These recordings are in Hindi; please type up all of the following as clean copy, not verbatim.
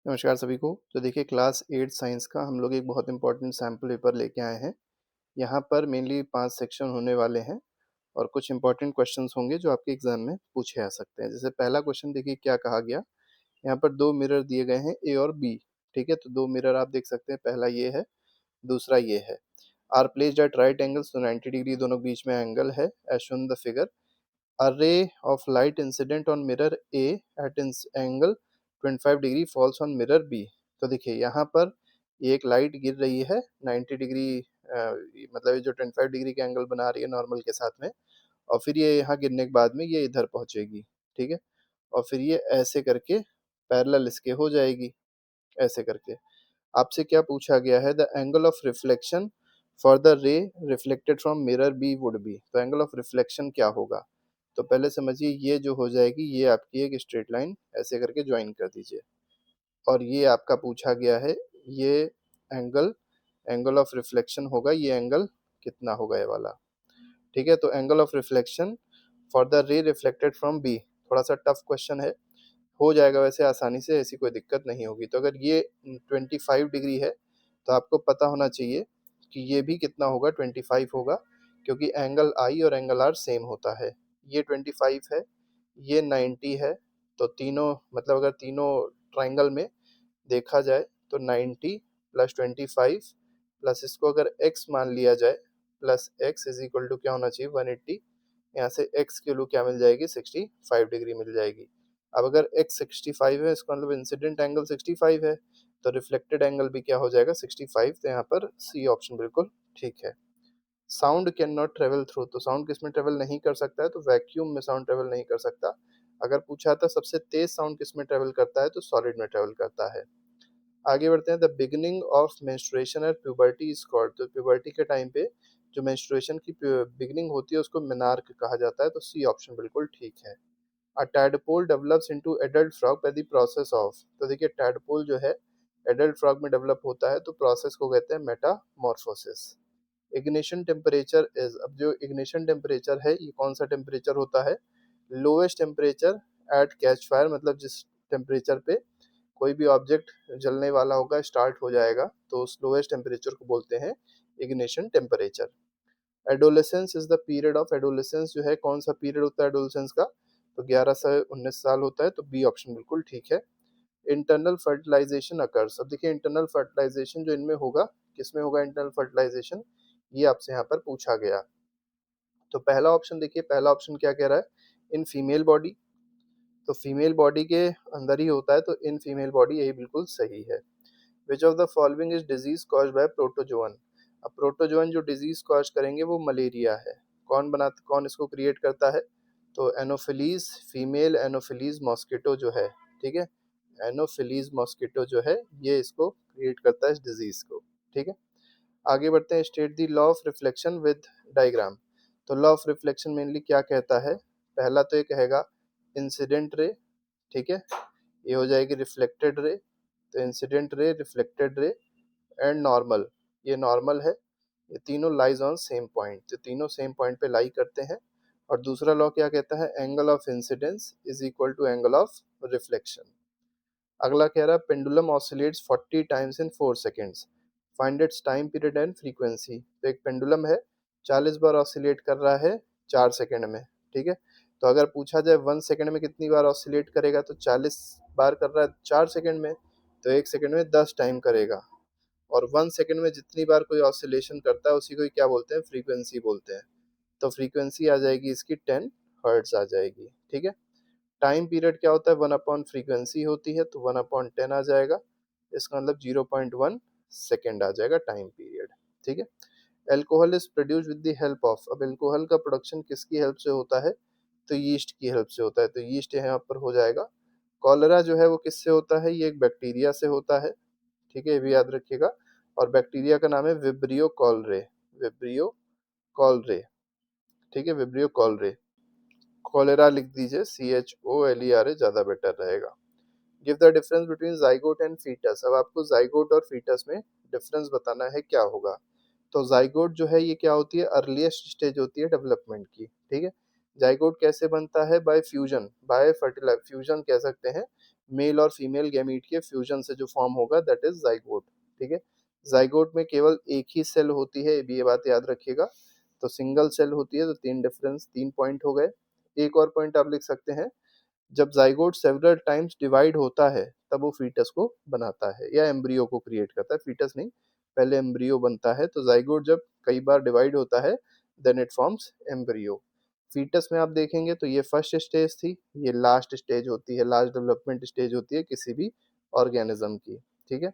नमस्कार सभी को। तो देखिए क्लास 8 साइंस का हम लोग एक बहुत इम्पोर्टेंट सैम्पल पेपर लेके आए हैं। यहाँ पर मेनली 5 सेक्शन होने वाले हैं और कुछ इम्पोर्टेंट क्वेश्चंस होंगे जो आपके एग्ज़ाम में पूछे आ सकते हैं। जैसे पहला क्वेश्चन देखिए क्या कहा गया, यहाँ पर 2 मिरर दिए गए हैं ए और बी, ठीक है? तो 2 मिरर आप देख सकते हैं, पहला ये है, दूसरा ये है। Are placed at right angles, तो 90 डिग्री दोनों के बीच में एंगल है as shown in the figure. A ray of light incident on mirror A at angle 25 degree falls on mirror B। तो देखिए यहाँ पर ये एक लाइट गिर रही है 90 डिग्री, मतलब ये जो 25 डिग्री का एंगल बना रही है नॉर्मल के साथ में, और फिर ये यहाँ गिरने के बाद में ये इधर पहुँचेगी, ठीक है? और फिर ये ऐसे करके पैरेलल इसके हो जाएगी, ऐसे करके। आपसे क्या पूछा गया है, the angle of reflection for the ray reflected from mirror B would be. तो एंगल ऑफ रिफ्लेक्शन क्या होगा? तो पहले समझिए ये जो हो जाएगी ये आपकी एक स्ट्रेट लाइन ऐसे करके ज्वाइन कर दीजिए, और ये आपका पूछा गया है ये एंगल, एंगल ऑफ रिफ्लेक्शन होगा, ये एंगल कितना होगा ये वाला, ठीक है? तो angle of reflection for the ray reflected from B, थोड़ा सा टफ क्वेश्चन है, हो जाएगा वैसे आसानी से, ऐसी कोई दिक्कत नहीं होगी। तो अगर ये 25 डिग्री है तो आपको पता होना चाहिए कि ये भी कितना होगा, 25 होगा, क्योंकि एंगल आई और एंगल आर सेम होता है। ये 25 है, ये 90 है, तो तीनों मतलब अगर तीनों ट्राइंगल में देखा जाए तो 90 प्लस 25 प्लस इसको अगर x मान लिया जाए, plus x is equal to क्या होना चाहिए, 180। यहाँ से x की वैल्यू क्या मिल जाएगी, 65 डिग्री मिल जाएगी। अब अगर x 65 है, इसका मतलब इंसिडेंट एंगल 65 है, तो रिफ्लेक्टेड एंगल भी क्या हो जाएगा, 65। तो यहाँ पर सी ऑप्शन बिल्कुल ठीक है। Sound can not travel through, तो साउंड किस में ट्रेवल नहीं कर सकता है, तो वैक्यूम में साउंड ट्रेवल नहीं कर सकता। अगर पूछा था सबसे तेज साउंड किस में ट्रेवल करता है, तो सॉलिड में ट्रेवल करता है। आगे बढ़ते हैं, the beginning of menstruation at puberty is called, तो प्यूबर्टी के टाइम पे जो मेंस्ट्रुएशन की बिगिनिंग होती है उसको मेनार्क कहा जाता है। तो सी ऑप्शन बिल्कुल ठीक है। A tadpole develops into adult frog by the process of, तो देखिए टैडपोल जो है एडल्ट फ्रॉग में डेवलप होता है, तो प्रोसेस को कहते हैं मेटामॉर्फोसिस। इग्निशन टेम्परेचर इज, अब जो इग्निशन टेम्परेचर है ये कौन सा टेम्परेचर होता है, lowest temperature at catch fire, मतलब जिस टेम्परेचर पे कोई भी ऑब्जेक्ट जलने वाला होगा, स्टार्ट हो जाएगा, तो उस लोएस्ट टेम्परेचर को बोलते हैं ignition temperature. Adolescence is the period of, adolescence जो है कौन सा पीरियड होता है एडोलेसेंस का, तो 11 से 19 साल होता है, तो बी ऑप्शन बिल्कुल ठीक है। इंटरनल फर्टिलाइजेशन अकर्स, अब देखिए इंटरनल फर्टिलाइजेशन जो इनमें होगा, किसमें होगा इंटरनल फर्टिलाइजेशन, ये आपसे यहाँ पर पूछा गया। तो पहला ऑप्शन देखिए, पहला ऑप्शन क्या कह रहा है, इन फीमेल बॉडी, तो फीमेल बॉडी के अंदर ही होता है, तो इन फीमेल बॉडी, यही बिल्कुल सही है। Which of the following is disease cause by protozoan, अब प्रोटोजोअन जो डिजीज कॉज करेंगे वो मलेरिया है। कौन इसको क्रिएट करता है, तो एनोफिलीज, फीमेल एनोफिलीज मॉस्किटो जो है, ठीक है, एनोफिलीज मॉस्किटो जो है ये इसको क्रिएट करता है इस डिजीज को, ठीक है। आगे बढ़ते हैं, state the law of reflection with diagram. तो लॉ ऑफ रिफ्लेक्शन मेनली क्या कहता है, पहला तो ये कहेगा इंसिडेंट रे, ठीक है, ये हो जाएगी रिफ्लेक्टेड रे, तो incident ray, reflected ray and normal, ये नॉर्मल है, ये तीनों लाइज ऑन सेम पॉइंट, तो तीनों सेम पॉइंट पे लाई करते हैं। और दूसरा लॉ क्या कहता है, angle of incidence is equal to angle of reflection. अगला कह रहा है pendulum oscillates 40 times in 4 seconds, find its time period and frequency. तो एक पेंडुलम है 40 बार ऑसिलेट कर रहा है 4 सेकंड में, ठीक है। तो अगर पूछा जाए 1 सेकंड में कितनी बार ऑसिलेट करेगा, तो 40 बार कर रहा है 4 सेकंड में, तो 1 सेकंड में 10 टाइम करेगा। और 1 सेकंड में जितनी बार कोई ऑसिलेशन करता है उसी को क्या बोलते हैं, फ्रीक्वेंसी बोलते हैं। तो फ्रीक्वेंसी आ जाएगी इसकी 10 हर्ट्ज आ जाएगी, ठीक है। टाइम पीरियड क्या होता है, 1 अपॉन फ्रीक्वेंसी होती है, तो 1 अपॉन 10 आ जाएगा, इसका मतलब 0.1 सेकेंड आ जाएगा टाइम पीरियड, ठीक है। Alcohol is produce with the help of, अब एल्कोहल का प्रोडक्शन किसकी हेल्प से होता है, तो यीस्ट की हेल्प से होता है, तो यीस्ट यहाँ पर हो जाएगा। कॉलरा जो है वो किससे होता है, ये एक बैक्टीरिया से होता है, ठीक है, ये भी याद रखिएगा। और बैक्टीरिया का नाम है विब्रियो कॉलरे, विब्रियो कॉलरे, ठीक है, विब्रियो कॉलरे। कॉलेरा लिख दीजिए, CHOLERA ज़्यादा बेटर रहेगा। Give the difference between zygote and foetus, अब आपको जाइगोट और फीटस में डिफरेंस बताना है क्या होगा। तो जाइगोट जो है ये क्या होती है, अर्लीस्ट स्टेज होती है डेवलपमेंट की, ठीक है। जाइगोट कैसे बनता है, by fusion, by fertilize fusion कह सकते हैं, मेल और फीमेल गैमीट के फ्यूजन से जो फॉर्म होगा दैट इज जाइगोट। ठीक है, जाइगोट में केवल एक ही सेल होती है, ये बात याद रखिएगा। तो सिंगल सेल होती है, तो तीन पॉइंट हो गए। एक और पॉइंट आप लिख सकते हैं, जब जाइगोट सेवरल टाइम्स डिवाइड होता है तब वो फीटस को बनाता है या एम्ब्रियो को क्रिएट करता है, फीटस नहीं, पहले एम्ब्रियो बनता है। तो जाइगोट जब कई बार डिवाइड होता है then it forms embryo. Foetus में आप देखेंगे तो ये फर्स्ट स्टेज थी, ये लास्ट स्टेज होती है, लास्ट डेवलपमेंट स्टेज होती है किसी भी ऑर्गेनिज्म की। ठीक है,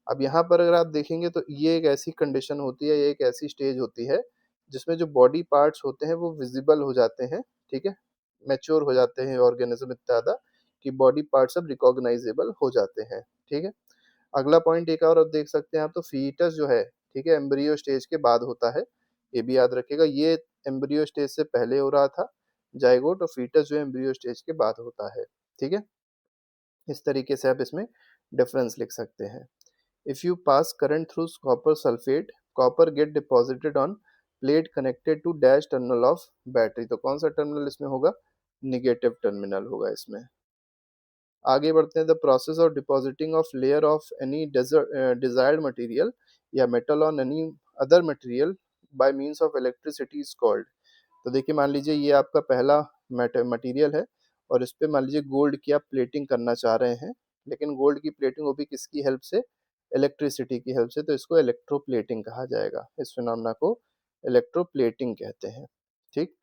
अब यहाँ पर अगर आप देखेंगे तो ये एक ऐसी कंडीशन होती है, ये एक ऐसी स्टेज होती है जिसमें जो बॉडी पार्ट्स होते हैं वो विजिबल हो जाते हैं। ठीक है, मैच्योर हो जाते हैं ऑर्गेनिज्म इतना ज़्यादा कि बॉडी पार्ट्स अब रिकॉग्नाइजेबल हो जाते हैं। ठीक है, अगला पॉइंट एक और अब देख सकते हैं आप, तो फीटस जो है, ठीक है, एम्ब्रियो स्टेज के बाद होता है, ये भी याद रखिएगा। ये एम्ब्रियो स्टेज से पहले हो रहा था जाइगोट, और फीटस जो है एम्ब्रियो स्टेज के बाद होता है। ठीक है, इस तरीके से आप इसमें डिफरेंस लिख सकते हैं। If you pass current through copper sulfate, copper get deposited on plate connected to dash terminal of battery। तो कौन सा टर्मिनल इसमें होगा? निगेटिव टर्मिनल होगा इसमें। आगे बढ़ते हैं, the process of depositing of layer of any desired material या metal on any other material by means of electricity is called. तो देखिए, मान लीजिए ये आपका पहला मटेरियल है और इस पे मान लीजिए गोल्ड की आप प्लेटिंग करना चाह रहे हैं, लेकिन गोल्ड की प्लेटिंग वो भी किसकी हेल्प से? इलेक्ट्रिसिटी की हेल्प से, तो इसको इलेक्ट्रोप्लेटिंग कहा जाएगा। इस फिनोमेना को इलेक्ट्रोप्लेटिंग कहते हैं। ठीक,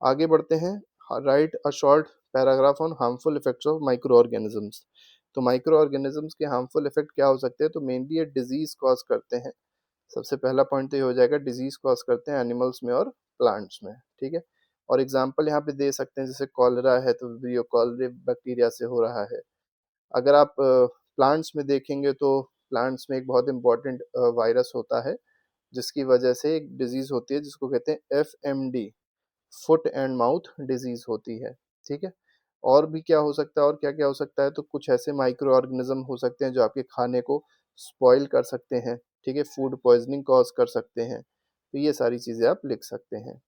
आगे बढ़ते हैं, right a short paragraph on harmful effects of micro organisms. तो माइक्रो ऑर्गेनिजम्स के हार्मफुल इफेक्ट क्या हो सकते हैं? तो मेनली ये डिजीज कॉज करते हैं। सबसे पहला पॉइंट तो ये हो जाएगा, डिजीज कॉज करते हैं एनिमल्स में और प्लांट्स में। ठीक है, और एग्जांपल यहाँ पे दे सकते हैं, जैसे कॉलरा है तो ये कॉलरे बैक्टीरिया से हो रहा है। अगर आप प्लांट्स में देखेंगे तो प्लांट्स में एक बहुत इंपॉर्टेंट वायरस होता है जिसकी वजह से एक डिजीज होती है जिसको कहते हैं FMD, foot and mouth disease होती है। ठीक है, और भी क्या हो सकता है, और क्या क्या हो सकता है? तो कुछ ऐसे माइक्रो ऑर्गेनिज्म हो सकते हैं जो आपके खाने को स्पॉइल कर सकते हैं। ठीक है, फूड पॉइजनिंग कॉज कर सकते हैं। तो ये सारी चीज़ें आप लिख सकते हैं।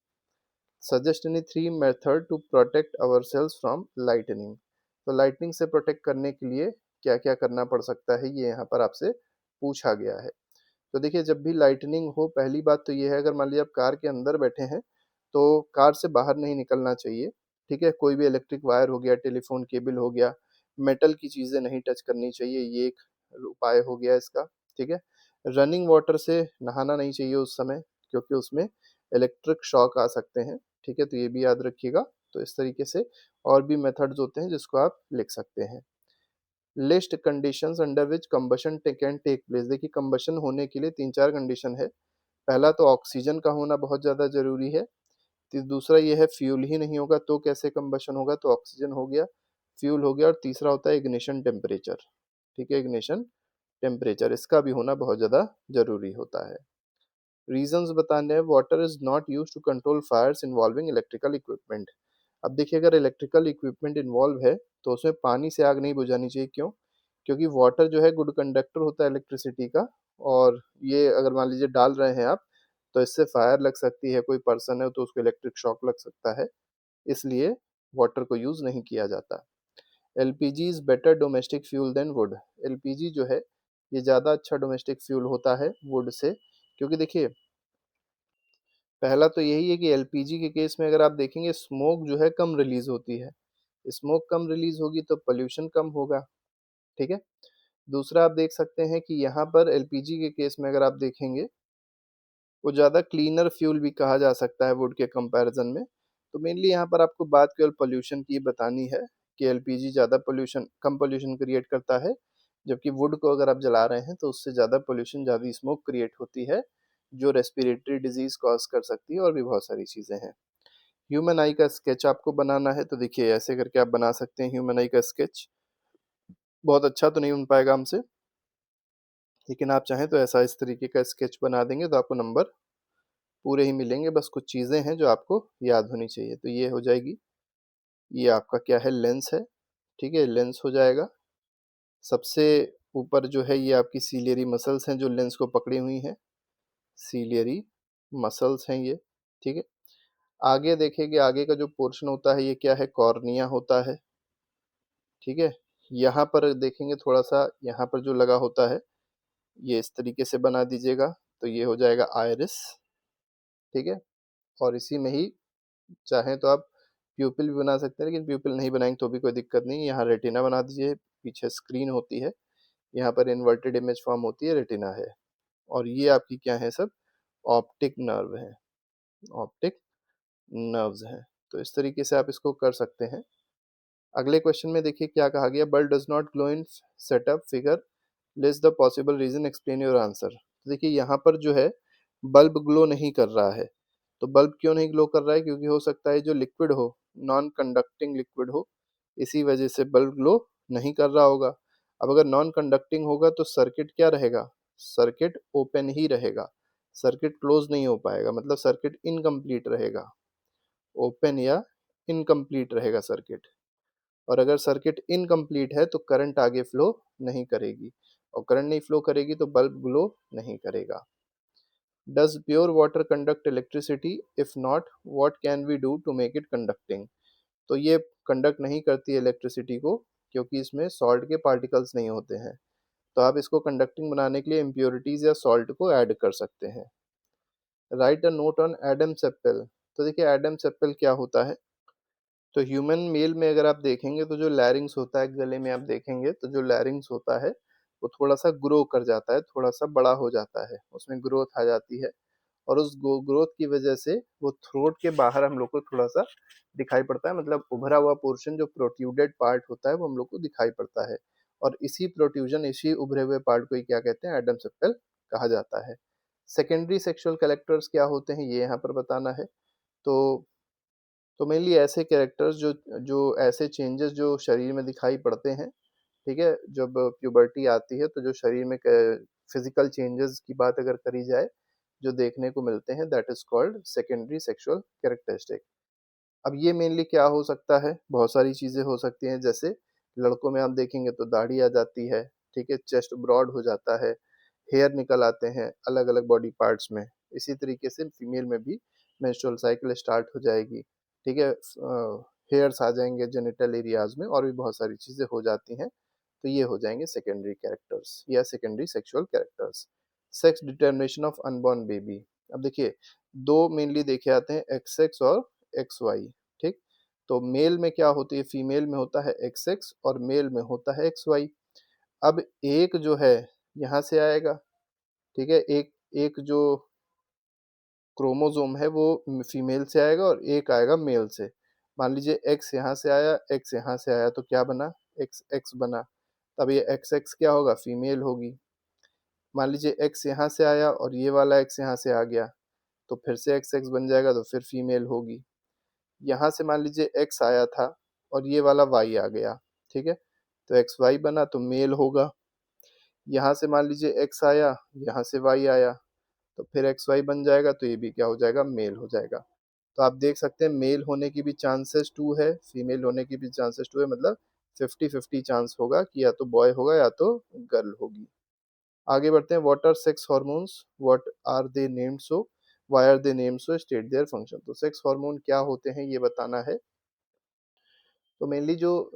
Suggest any 3 method to protect ourselves from lightning. तो लाइटनिंग से प्रोटेक्ट करने के लिए क्या क्या करना पड़ सकता है, ये यहाँ पर आपसे पूछा गया है। तो देखिए, जब भी लाइटनिंग हो, पहली बात तो ये है, अगर मान लीजिए आप कार के अंदर बैठे हैं तो कार से बाहर नहीं निकलना चाहिए। ठीक है, कोई भी इलेक्ट्रिक वायर हो गया, टेलीफोन केबल हो गया, मेटल की चीज़ें नहीं टच करनी चाहिए, ये एक उपाय हो गया इसका। ठीक है, रनिंग वाटर से नहाना नहीं चाहिए उस समय, क्योंकि उसमें इलेक्ट्रिक शॉक आ सकते हैं। ठीक है, तो ये भी याद रखिएगा। तो इस तरीके से और भी मेथड्स होते हैं जिसको आप लिख सकते हैं। List conditions under which combustion can take place. देखिए, कंबशन होने के लिए 3-4 कंडीशन है। पहला तो ऑक्सीजन का होना बहुत ज़्यादा ज़रूरी है। दूसरा ये है, फ्यूल ही नहीं होगा तो कैसे कंबशन होगा? तो ऑक्सीजन हो गया, फ्यूल हो गया, और तीसरा होता है इग्निशन टेम्परेचर। ठीक है, इग्निशन टेम्परेचर इसका भी होना बहुत ज़्यादा ज़रूरी होता है। रीजंस बताने हैं, water is not use to control fires involving electrical equipment. अब देखिए, अगर इलेक्ट्रिकल इक्विपमेंट इन्वॉल्व है तो उसमें पानी से आग नहीं बुझानी चाहिए। क्यों? क्योंकि वाटर जो है गुड कंडक्टर होता है इलेक्ट्रिसिटी का, और ये अगर मान लीजिए डाल रहे हैं आप तो इससे फायर लग सकती है, कोई पर्सन है तो उसको इलेक्ट्रिक शॉक लग सकता है, इसलिए वाटर को यूज नहीं किया जाता। LPG is better domestic fuel than wood. LPG जो है ये ज़्यादा अच्छा डोमेस्टिक फ्यूल होता है वुड से, क्योंकि देखिए, पहला तो यही है कि एलपीजी के केस में अगर आप देखेंगे स्मोक जो है कम रिलीज होती है, स्मोक कम रिलीज होगी तो पोल्यूशन कम होगा। ठीक है, दूसरा आप देख सकते हैं कि यहाँ पर एलपीजी के केस में अगर आप देखेंगे वो ज़्यादा क्लीनर फ्यूल भी कहा जा सकता है वुड के कंपैरिजन में। तो मेनली यहाँ पर आपको बात केवल पोल्यूशन की बतानी है कि एलपीजी ज़्यादा पोल्यूशन, कम पोल्यूशन क्रिएट करता है, जबकि वुड को अगर आप जला रहे हैं तो उससे ज़्यादा पोल्यूशन, ज़्यादा स्मोक क्रिएट होती है जो रेस्पिरेटरी डिजीज कॉज कर सकती है, और भी बहुत सारी चीज़ें हैं। ह्यूमन आई का स्केच आपको बनाना है, तो देखिए ऐसे करके आप बना सकते हैं ह्यूमन आई का स्केच। बहुत अच्छा तो नहीं बन पाएगा हमसे, लेकिन आप चाहें तो ऐसा इस तरीके का स्केच बना देंगे तो आपको नंबर पूरे ही मिलेंगे। बस कुछ चीज़ें हैं जो आपको याद होनी चाहिए। तो ये हो जाएगी, ये आपका क्या है, लेंस है। ठीक है, लेंस हो जाएगा। सबसे ऊपर जो है ये आपकी सीलियरी मसल्स हैं जो लेंस को पकड़ी हुई हैं, सीलियरी मसल्स हैं ये। ठीक है, आगे देखेंगे, आगे का जो पोर्शन होता है ये क्या है, कॉर्निया होता है। ठीक है, यहाँ पर देखेंगे थोड़ा-सा, यहाँ पर जो लगा होता है, ये इस तरीके से बना दीजिएगा, तो ये हो जाएगा आइरिस, ठीक है? और इसी में ही चाहें तो आप प्यूपिल भी बना सकते हैं, लेकिन प्यूपिल नहीं बनाएँगे तो भी कोई दिक्कत नहीं है। यहाँ रेटिना बना दीजिए, पीछे स्क्रीन होती है, यहाँ पर इन्वर्टेड इमेज फॉर्म होती है, रेटिना है। और ये आपकी क्या है सब? ऑप्टिक नर्व है, ऑप्टिक नर्व्स हैं। तो इस तरीके से आप इसको कर सकते हैं। अगले क्वेश्चन में देखिए क्या कहा गया, bulb does not glow in setup figure, list the possible reason, explain your answer. तो देखिए यहाँ पर जो है बल्ब ग्लो नहीं कर रहा है। तो बल्ब क्यों नहीं ग्लो कर रहा है? क्योंकि हो सकता है जो लिक्विड हो, नॉन कंडक्टिंग लिक्विड हो, इसी वजह से बल्ब ग्लो नहीं कर रहा होगा। अब अगर नॉन कंडक्टिंग होगा तो सर्किट क्या रहेगा? सर्किट ओपन ही रहेगा, सर्किट क्लोज नहीं हो पाएगा, मतलब सर्किट इनकम्प्लीट रहेगा, ओपन या इनकम्प्लीट रहेगा सर्किट। और अगर सर्किट इनकम्प्लीट है तो करंट आगे फ्लो नहीं करेगी, और करंट नहीं फ्लो करेगी तो बल्ब ग्लो नहीं करेगा। Does pure water conduct electricity? If not, what can we do to make it conducting? तो ये कंडक्ट नहीं करती है इलेक्ट्रिसिटी को, क्योंकि इसमें सॉल्ट के पार्टिकल्स नहीं होते हैं। तो आप इसको कंडक्टिंग बनाने के लिए इम्प्योरिटीज या सॉल्ट को ऐड कर सकते हैं। Right a note on Adam's apple. तो देखिए एडम्स एप्पल क्या होता है? तो ह्यूमन मेल में अगर आप देखेंगे तो जो लैरिंग्स होता है गले में, आप देखेंगे तो जो लैरिंग्स होता है वो थोड़ा सा ग्रो कर जाता है, थोड़ा सा बड़ा हो जाता है, उसमें ग्रोथ आ जाती है। और उस ग्रोथ की वजह से वो थ्रोट के बाहर हम लोग को थोड़ा सा दिखाई पड़ता है, मतलब उभरा हुआ पोर्शन जो प्रोट्यूडेड पार्ट होता है वो हम लोग को दिखाई पड़ता है। और इसी प्रोट्यूजन, इसी उभरे हुए पार्ट को ही क्या कहते हैं? एडम्स एप्पल कहा जाता है। सेकेंडरी सेक्सुअल कलेक्टर्स क्या होते हैं ये यहाँ पर बताना है। तो मेनली ऐसे कैरेक्टर्स जो जो ऐसे चेंजेस जो शरीर में दिखाई पड़ते हैं, ठीक है? जब प्यूबर्टी आती है तो जो शरीर में फिजिकल चेंजेस की बात अगर करी जाए, जो देखने को मिलते हैं, that is called secondary sexual characteristic. अब ये मेनली क्या हो सकता है? बहुत सारी चीजें हो सकती हैं, जैसे लड़कों में आप देखेंगे तो दाढ़ी आ जाती है, ठीक है, चेस्ट ब्रॉड हो जाता है, हेयर निकल आते हैं अलग अलग बॉडी पार्ट्स में। इसी तरीके से फीमेल में भी मेंस्ट्रुअल साइकिल स्टार्ट हो जाएगी, ठीक है, हेयर्स आ जाएंगे जेनिटल एरियाज में, और भी बहुत सारी चीजें हो जाती हैं। तो ये हो जाएंगे सेकेंडरी कैरेक्टर्स या secondary sexual characters. Sex determination of unborn baby. अब देखिए दो मेनली देखे जाते हैं, एक्स एक्स और एक्स वाई, ठीक? तो मेल में क्या होती है? फीमेल में होता है एक्स एक्स और मेल में होता है एक्स वाई। अब एक जो है यहाँ से आएगा, ठीक है, एक एक जो क्रोमोसोम है वो फीमेल से आएगा और एक आएगा मेल से। मान लीजिए एक्स यहाँ से आया, एक्स यहाँ से आया, तो क्या बना? एक्स एक्स बना। तब ये एक्स एक्स क्या होगा? फीमेल होगी। मान लीजिए एक्स यहाँ से आया और ये वाला एक्स यहाँ से आ गया, तो फिर से एक्स एक्स बन जाएगा, तो फिर फीमेल होगी। यहाँ से मान लीजिए एक्स आया था और ये वाला वाई आ गया, ठीक है, तो एक्स वाई बना तो मेल होगा। यहाँ से मान लीजिए एक्स आया, यहाँ से वाई आया, तो फिर एक्स वाई बन जाएगा, तो ये भी क्या हो जाएगा? मेल हो जाएगा। तो आप देख सकते हैं मेल होने की भी चांसेस टू है, फीमेल होने की भी चांसेस टू है, मतलब 50-50 चांस होगा कि या तो बॉय होगा या तो गर्ल होगी। आगे बढ़ते हैं, what are sex hormones, what are they named so, why are they named so, state their function. तो सेक्स हार्मोन क्या होते हैं ये बताना है। तो मेनली जो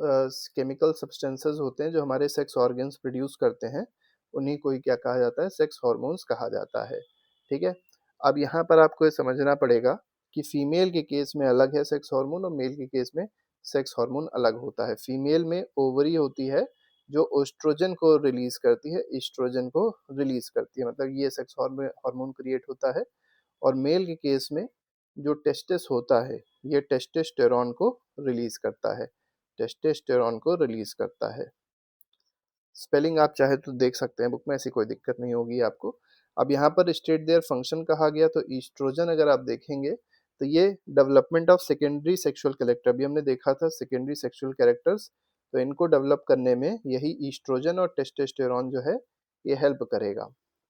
केमिकल सब्सटेंसेस होते हैं जो हमारे सेक्स ऑर्गन्स प्रोड्यूस करते हैं, उन्हीं को ही क्या कहा जाता है? सेक्स हार्मोन्स कहा जाता है, ठीक है। अब यहाँ पर आपको ये समझना पड़ेगा कि फीमेल के केस में अलग है सेक्स हार्मोन, और मेल के केस में सेक्स हार्मोन अलग होता है। फीमेल में ओवरी होती है जो ओस्ट्रोजन को रिलीज करती है, ईस्ट्रोजन को रिलीज करती है, मतलब ये सेक्स हार्मोन क्रिएट होता है। और मेल के केस में जो टेस्टिस होता है, ये टेस्टोस्टेरोन को रिलीज करता है, टेस्टोस्टेरोन को रिलीज करता है। स्पेलिंग आप चाहे तो देख सकते हैं बुक में, ऐसी कोई दिक्कत नहीं होगी आपको। अब यहाँ पर स्टेट देयर फंक्शन कहा गया, तो ईस्ट्रोजन अगर आप देखेंगे तो ये development of secondary sexual character, भी हमने देखा था सेकेंडरी सेक्सुअल कैरेक्टर्स, तो इनको डेवलप करने में यही ईस्ट्रोजन और टेस्टोस्टेरोन जो है ये हेल्प करेगा,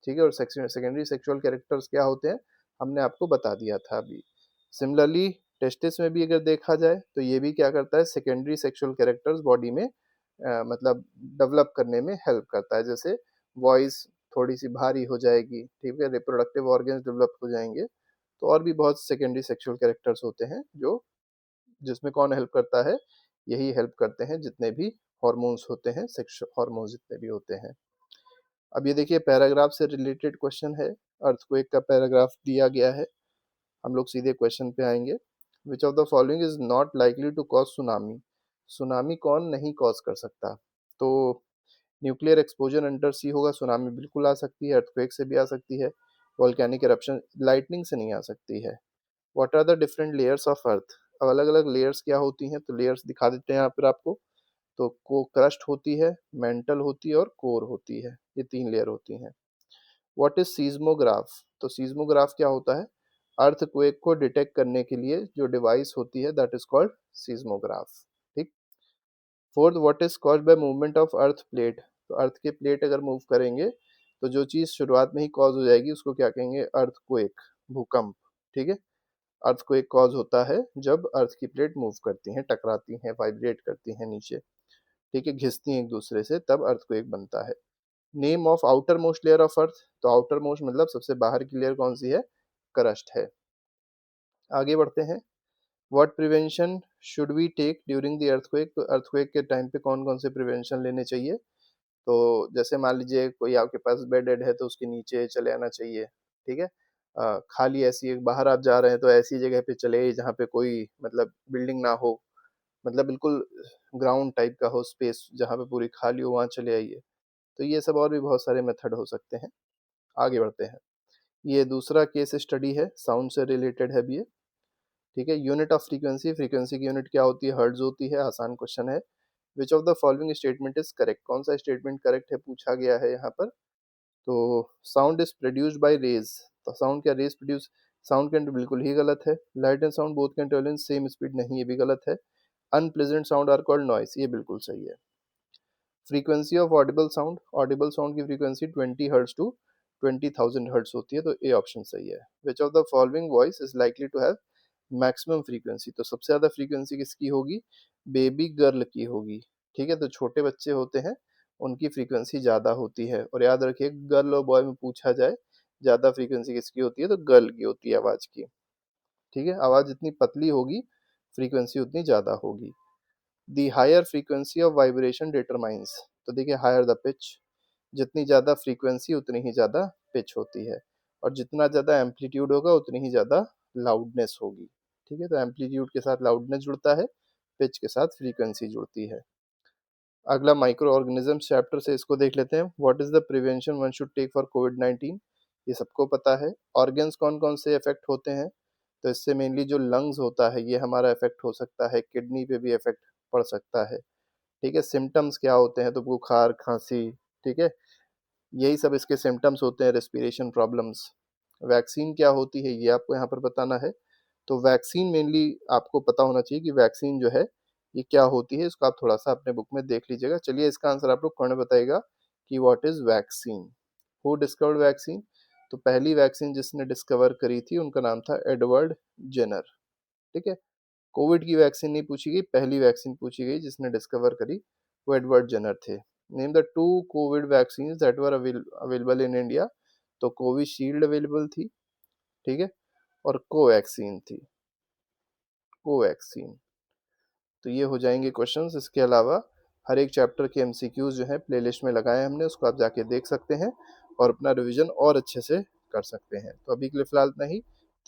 ठीक है। और सेकेंडरी सेक्सुअल कैरेक्टर्स क्या होते हैं हमने आपको बता दिया था अभी। सिमिलरली टेस्टिस में भी अगर देखा जाए तो ये भी क्या करता है? सेकेंडरी सेक्सुअल कैरेक्टर्स बॉडी में मतलब डेवलप करने में हेल्प करता है। जैसे वॉइस थोड़ी सी भारी हो जाएगी, ठीक है, रिप्रोडक्टिव ऑर्गन्स डेवलप हो जाएंगे। तो और भी बहुत सेकेंडरी सेक्सुअल कैरेक्टर्स होते हैं जो जिसमें कौन हेल्प करता है? यही हेल्प करते हैं जितने भी हार्मोन्स होते हैं, सेक्स हार्मोन्स जितने भी होते हैं। अब ये देखिए पैराग्राफ से रिलेटेड क्वेश्चन है, अर्थक्वेक का पैराग्राफ दिया गया है। हम लोग सीधे क्वेश्चन पे आएंगे। Which of the following is not likely to cause tsunami? Tsunami कौन नहीं कॉज कर सकता? तो न्यूक्लियर एक्सपोजर अंडर सी होगा, सुनामी बिल्कुल आ सकती है, अर्थक्वेक से भी आ सकती है, वोल्केनिक eruption लाइटनिंग से नहीं आ सकती है। What are the different layers of earth? अब अलग अलग लेयर्स क्या होती हैं, तो लेयर्स दिखा देते हैं यहाँ पर आपको। तो को क्रस्ट होती है, मेंटल होती है और कोर होती है, ये 3 लेयर होती हैं। What is seismograph? तो सीज्मोग्राफ क्या होता है? अर्थक्वेक को डिटेक्ट करने के लिए जो डिवाइस होती है दैट इज कॉल्ड सीज्मोग्राफ। ठीक। Fourth, what is caused by movement of earth plate? तो अर्थ के प्लेट अगर मूव करेंगे तो जो चीज शुरुआत में ही कॉज हो जाएगी उसको क्या कहेंगे? अर्थक्वेक, भूकंप। ठीक है। अर्थक्वेक कॉज होता है जब अर्थ की प्लेट मूव करती हैं, टकराती हैं, वाइब्रेट करती हैं नीचे, ठीक है, घिसती हैं एक दूसरे से, तब अर्थक्वेक बनता है। Name of outer most layer of earth? तो आउटर मोस्ट मतलब सबसे बाहर की लेयर कौन सी है? क्रस्ट है। आगे बढ़ते हैं। What prevention should we take during the earthquake? तो अर्थक्वेक के टाइम पे कौन कौन से प्रिवेंशन लेने चाहिए? तो जैसे मान लीजिए कोई आपके पास बेड एड है तो उसके नीचे चले आना चाहिए। ठीक है। खाली ऐसी एक बाहर आप जा रहे हैं तो ऐसी जगह पे चले जहाँ पे कोई मतलब बिल्डिंग ना हो, मतलब बिल्कुल ग्राउंड टाइप का हो स्पेस जहाँ पे पूरी खाली हो, वहाँ चले आइए। तो ये सब और भी बहुत सारे मेथड हो सकते हैं। आगे बढ़ते हैं। ये दूसरा केस स्टडी है, साउंड से रिलेटेड है भी ये। ठीक है। यूनिट ऑफ फ्रीक्वेंसी, फ्रीक्वेंसी की यूनिट क्या होती है? हर्ट्ज होती है। आसान क्वेश्चन है। Which of the following statement is correct? कौन सा स्टेटमेंट करेक्ट है पूछा गया है यहाँ पर। तो sound is produced by rays, तो साउंड क्या रेज प्रोड्यूस? साउंड कैन बिल्कुल ही गलत है। Light and sound both can travel in same speed, नहीं, ये भी गलत है। Unpleasant sound are called noise, ये बिल्कुल सही है। Frequency of audible sound, audible sound की फ्रीक्वेंसी 20 हर्ट्ज टू 20,000 हर्ट्ज होती है, तो ए ऑप्शन सही है। Which of the following voice is likely to have maximum frequency? तो सबसे ज्यादा फ्रीक्वेंसी किसकी होगी? बेबी गर्ल की होगी। ठीक है। तो छोटे बच्चे होते हैं उनकी फ्रीक्वेंसी ज्यादा होती है। और याद रखिए गर्ल और बॉय में पूछा जाए ज्यादा फ्रीक्वेंसी किसकी होती है, तो गर्ल की होती है आवाज की। ठीक है। आवाज जितनी पतली होगी फ्रीक्वेंसी उतनी ज्यादा होगी। The higher frequency of vibration determines? तो देखिए हायर द पिच, जितनी ज़्यादा फ्रीक्वेंसी उतनी ही ज़्यादा पिच होती है, और जितना ज़्यादा एम्पलीट्यूड होगा उतनी ही ज़्यादा लाउडनेस होगी। ठीक है। तो एम्पलीट्यूड के साथ लाउडनेस जुड़ता है, पिच के साथ फ्रीक्वेंसी जुड़ती है। अगला माइक्रो ऑर्गेनिज्म चैप्टर से इसको देख लेते हैं। What is the prevention one should take for Covid? ये सबको पता है। ऑर्गन्स कौन कौन से इफेक्ट होते हैं? तो इससे मेनली जो लंग्स होता है ये हमारा इफेक्ट हो सकता है, किडनी पे भी इफेक्ट पड़ सकता है। ठीक है। सिम्टम्स क्या होते हैं? तो बुखार, खांसी। ठीक है। यही सब इसके सिम्टम्स होते हैं, रेस्पिरेशन प्रॉब्लम्स। वैक्सीन क्या होती है ये आपको यहाँ पर बताना है। तो वैक्सीन मेनली आपको पता होना चाहिए कि वैक्सीन जो है ये क्या होती है, इसको आप थोड़ा सा अपने बुक में देख लीजिएगा। चलिए इसका आंसर आप लोग कौन बताएगा कि what is vaccine? Who discovered vaccine? तो पहली वैक्सीन जिसने डिस्कवर करी थी उनका नाम था एडवर्ड जेनर। ठीक है। कोविड की वैक्सीन नहीं पूछी गई, पहली वैक्सीन पूछी गई जिसने डिस्कवर करी वो एडवर्ड जेनर थे। Name the two Covid vaccine that were available in India? तो कोविशील्ड अवेलेबल थी, ठीक है, और कोवैक्सीन थी, कोवैक्सीन। तो ये हो जाएंगे क्वेश्चंस। इसके अलावा हर एक चैप्टर के एमसीक्यूज जो है प्लेलिस्ट में लगाए हमने, उसको आप जाके देख सकते हैं और अपना रिवीजन और अच्छे से कर सकते हैं। तो अभी के लिए फिलहाल इतना ही।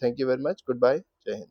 Thank you very much, good bye, जय हिंद।